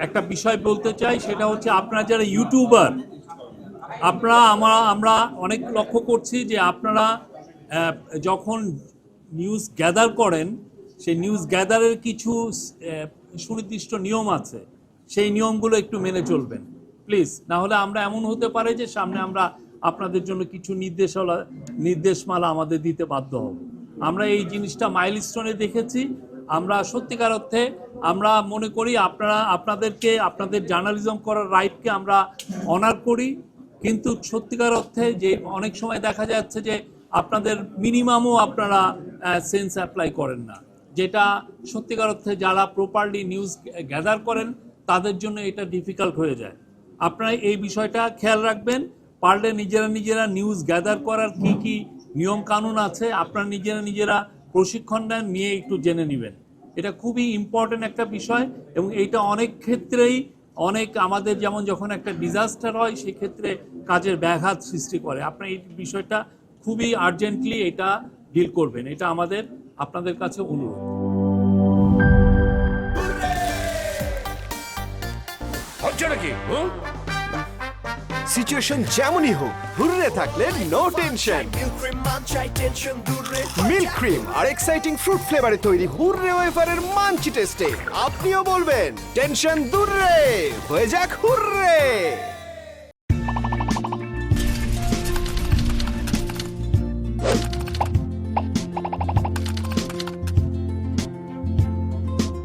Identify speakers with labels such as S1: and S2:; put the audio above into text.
S1: একটা বিষয় বলতে চাই, সেটা হচ্ছে আপনারা যারা ইউটিউবার, আমরা অনেক লক্ষ্য করছি যে আপনারা যখন নিউজ গ্যাদার করেন, সেই নিউজ গ্যাদারের কিছু সুনির্দিষ্ট নিয়ম আছে, সেই নিয়মগুলো একটু মেনে চলবেন প্লিজ। না হলে আমরা এমন হতে পারে যে সামনে আমরা আপনাদের জন্য কিছু নির্দেশমালা আমাদের দিতে বাধ্য হব। আমরা এই জিনিসটা মাইলস্টোনে দেখেছি। আমরা সত্যিকার অর্থে আমরা মনে করি আপনাদেরকে আপনাদের জার্নালিজম করার রাইটকে আমরা অনার করি, কিন্তু সত্যিকার অর্থে যে অনেক সময় দেখা যাচ্ছে যে আপনাদের মিনিমামও আপনারা সেন্স অ্যাপ্লাই করেন না, যেটা সত্যিকার অর্থে যারা প্রপারলি নিউজ গ্যাদার করেন তাদের জন্য এটা ডিফিকাল্ট হয়ে যায়। আপনারা এই বিষয়টা খেয়াল রাখবেন। পারলে নিজেরা নিউজ গ্যাদার করার কি কি নিয়ম কানুন আছে আপনারা নিজেরা প্রশিক্ষণ নেন, নিয়ে একটু জেনে নেবেন। এটা খুবই ইম্পর্টেন্ট একটা বিষয়, এবং এইটা অনেক ক্ষেত্রেই আমাদের যেমন যখন একটা ডিজাস্টার হয় সেক্ষেত্রে কাজের ব্যাঘাত সৃষ্টি করে। আপনার এই বিষয়টা খুবই আর্জেন্টলি এটা ডিল করবেন, এটা আপনাদের কাছে অনুরোধ।
S2: সিচুয়েশন যেমনই হোক, হুররে থাকলে নো টেনশন। মিল্ক ক্রিম আর এক্সাইটিং ফ্রুট ফ্লেভারে তৈরি হুররে ওয়েফারের মাঞ্চি টেস্টে আপনিও বলবেন টেনশন দূর রে, হয়ে যাক হুররে।